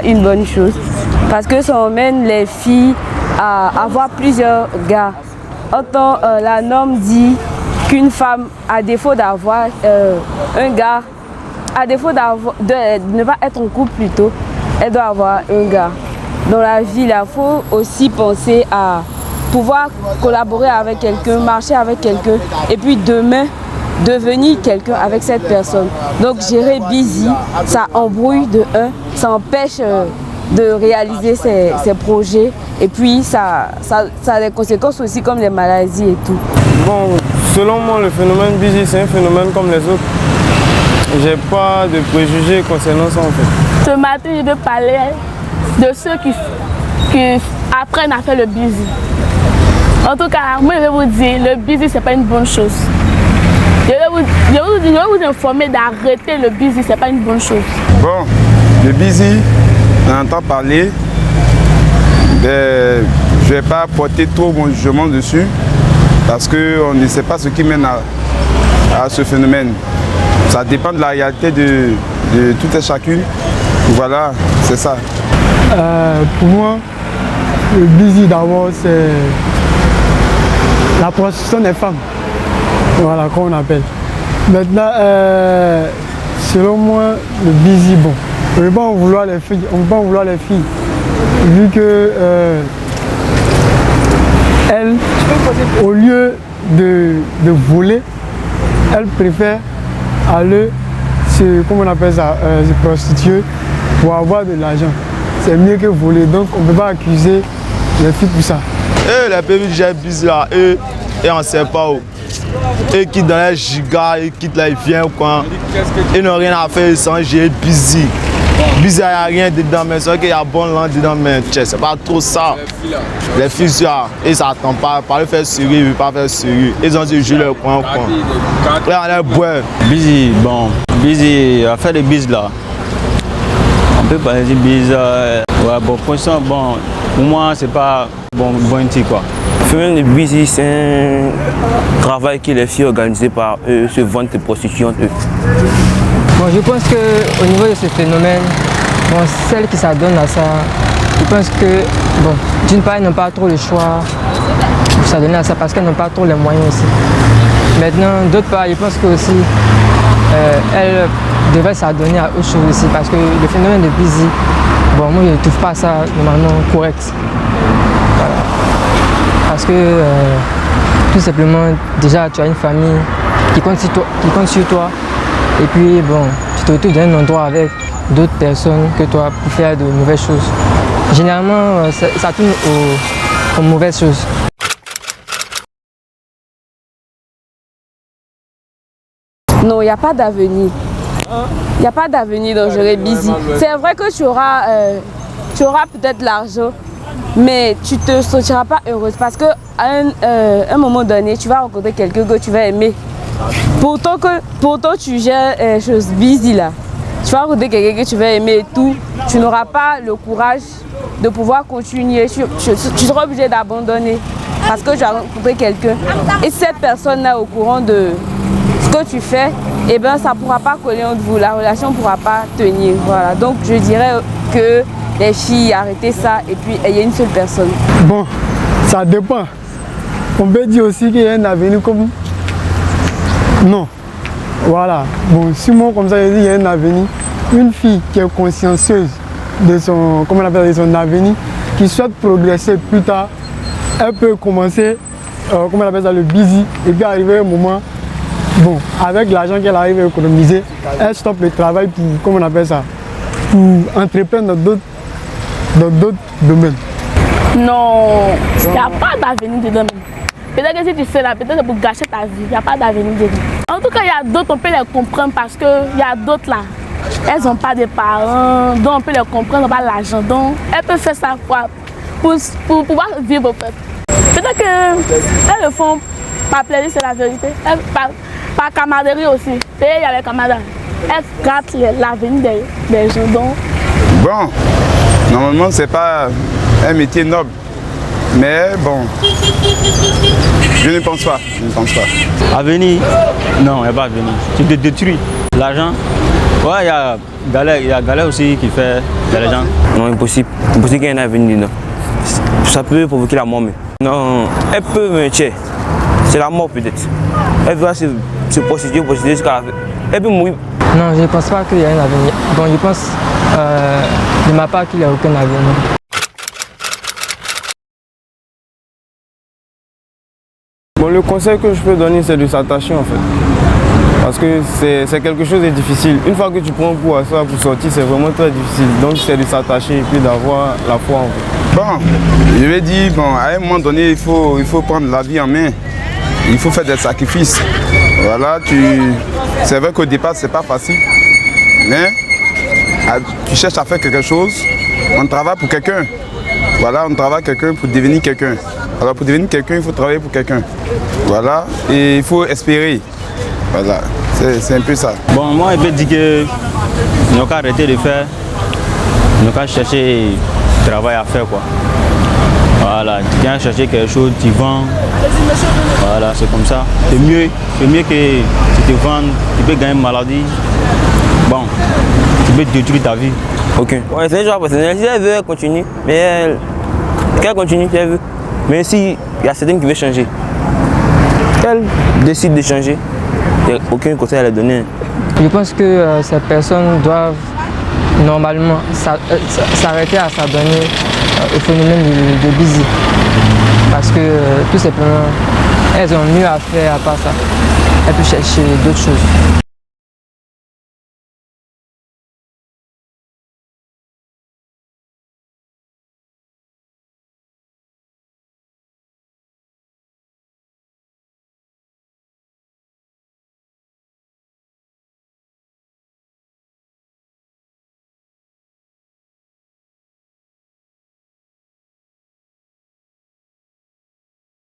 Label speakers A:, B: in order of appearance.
A: une bonne chose parce que ça emmène les filles à avoir plusieurs gars. Autant la norme dit qu'une femme, à défaut d'avoir un gars, à défaut de ne pas être en couple plutôt, elle doit avoir un gars. Dans la vie, il faut aussi penser à pouvoir collaborer avec quelqu'un, marcher avec quelqu'un et puis demain devenir quelqu'un avec cette personne. Donc gérer busy, ça embrouille de un, ça empêche de réaliser ses projets et puis ça a des conséquences aussi comme les maladies et tout.
B: Bon, selon moi, le phénomène busy, c'est un phénomène comme les autres. J'ai pas de préjugés concernant ça en fait.
C: Ce matin, je vais parler de ceux qui apprennent à faire le busy. En tout cas, moi je vais vous dire, le busy c'est pas une bonne chose. Je vais vous informer d'arrêter le busy, c'est pas une bonne chose.
D: Bon, le busy, on entend parler, je ne vais pas porter trop mon jugement dessus parce qu'on ne sait pas ce qui mène à ce phénomène. Ça dépend de la réalité de tout et chacune. Voilà, c'est ça.
E: Pour moi, le busy d'abord, c'est la prostitution des femmes. Voilà, comme on appelle. Maintenant, selon moi, le busy, bon, on ne peut pas en vouloir les filles, vu que elles, au lieu de voler, elles préfèrent aller comment on appelle ça, se prostituer pour avoir de l'argent. C'est mieux que voler, donc on ne peut pas accuser les filles pour ça.
F: Les pays déjà busy là, et on ne sait pas où. Ils quittent dans les gigas, ils quittent là, ils viennent quoi. Ils n'ont rien à faire sans gérer busy. Busy, il n'y a rien dedans, mais c'est vrai qu'il y a bon land dedans, mais c'est pas trop ça. Les filles là, ils s'attendent pas, par le faire sérieux, ils ne veulent pas faire sérieux. Ils ont dit jouer leur coin. Là, on est boire.
G: Busy, bon, busy, à faire des busy là. On peut pas dire busy, ouais, bon, pour ça, bon, pour moi, c'est pas bon quoi.
H: Le phénomène de busy, c'est un travail que les filles organisées par eux se vendent de prostitution eux.
I: Bon, je pense qu'au niveau de ce phénomène, bon, celles qui s'adonnent à ça, je pense que, bon, d'une part, elles n'ont pas trop le choix de s'adonner à ça parce qu'elles n'ont pas trop les moyens aussi. Maintenant, d'autre part, je pense que aussi, elles devraient s'adonner à autre chose aussi parce que le phénomène de busy, bon, moi, je ne trouve pas ça normalement correct. Voilà. Parce que, tout simplement, déjà, tu as une famille qui compte sur toi. Et puis bon, tu te retrouves dans un endroit avec d'autres personnes que toi pour faire de mauvaises choses. Généralement, ça tourne aux mauvaises choses.
A: Non, il n'y a pas d'avenir. Il n'y a pas d'avenir dans gérer busy. C'est vrai que tu auras peut-être l'argent, mais tu ne te sentiras pas heureuse parce qu'à un moment donné, tu vas rencontrer quelqu'un que tu vas aimer. Pourtant tu gères les choses busy là. Tu vas rencontrer quelqu'un que tu vas aimer et tout. Tu n'auras pas le courage de pouvoir continuer. Tu seras obligé d'abandonner parce que tu as rencontré quelqu'un. Et si cette personne est au courant de ce que tu fais, eh bien ça ne pourra pas coller entre vous. La relation ne pourra pas tenir. Voilà. Donc je dirais que les filles, arrêtez ça et puis ayez une seule personne.
E: Bon, ça dépend. On peut dire aussi qu'il y a un avenir comme... Non. Voilà. Bon, si moi comme ça je dis qu'il y a un avenir, une fille qui est consciencieuse de son, comment on appelle, de son avenir, qui souhaite progresser plus tard, elle peut commencer, comment on appelle ça, le busy, et puis arriver à un moment, bon, avec l'argent qu'elle arrive à économiser, elle stoppe le travail pour, comment on appelle ça, pour entreprendre dans d'autres domaines.
C: Non, il n'y a pas d'avenir dedans. Peut-être que si tu fais là, peut-être pour gâcher ta vie, il n'y a pas d'avenir dedans. En tout cas, il y a d'autres, on peut les comprendre parce qu'il y a d'autres là. Elles n'ont pas de parents, donc on peut les comprendre, pas l'argent. Donc, elles peuvent faire ça pour pouvoir vivre. Peut-être qu'elles le font par plaisir, c'est la vérité. Par camaraderie aussi. Il y a les camarades. Elles gâtent l'avenir des gens. Donc.
D: Bon, normalement, ce n'est pas un métier noble. Mais bon, je ne pense pas.
G: Avenir, non, il n'y a pas d'avenir. Tu te détruis. L'argent, Ouais, il y a Galère aussi qui fait les gens.
H: Non, impossible. Impossible qu'il y ait un avenir dedans. Ça peut provoquer la mort, mais. Non, elle peut me tuer. C'est la mort peut-être. Elle va se prostituer jusqu'à la fin. Elle peut mourir.
I: Non, je ne pense pas qu'il y a un avenir. Bon, je pense de ma part qu'il n'y a aucun avenir.
B: Bon, le conseil que je peux donner, c'est de s'attacher en fait. Parce que c'est quelque chose de difficile. Une fois que tu prends pour ça, pour sortir, c'est vraiment très difficile. Donc c'est de s'attacher et puis d'avoir la foi en fait.
D: Bon, je vais dire, bon, à un moment donné, il faut prendre la vie en main. Il faut faire des sacrifices. Voilà, c'est vrai qu'au départ, c'est pas facile. Mais tu cherches à faire quelque chose, on travaille pour quelqu'un. Voilà, on travaille quelqu'un pour devenir quelqu'un. Alors pour devenir quelqu'un, il faut travailler pour quelqu'un. Voilà, et il faut espérer. Voilà, c'est un peu ça.
G: Bon, moi, je peux dire que nous n'avons qu'à arrêter de faire, nous n'avons qu'à chercher travail à faire quoi. Voilà, tu viens chercher quelque chose, tu vends. Voilà, c'est comme ça. C'est mieux que tu te vendes, tu peux gagner une maladie. Bon, tu peux détruire ta vie.
H: Ok. Ouais, c'est un genre personnel. Si elle veut, elle continue. Mais qu'elle continue si elle veut. Mais si il y a certaines qui veulent changer, elle décide de changer. Il n'y a aucun conseil à leur donner.
I: Je pense que ces personnes doivent normalement s'arrêter à s'adonner au phénomène de busy. Parce que tout simplement, elles ont mieux à faire à part ça. Elles peuvent chercher d'autres choses.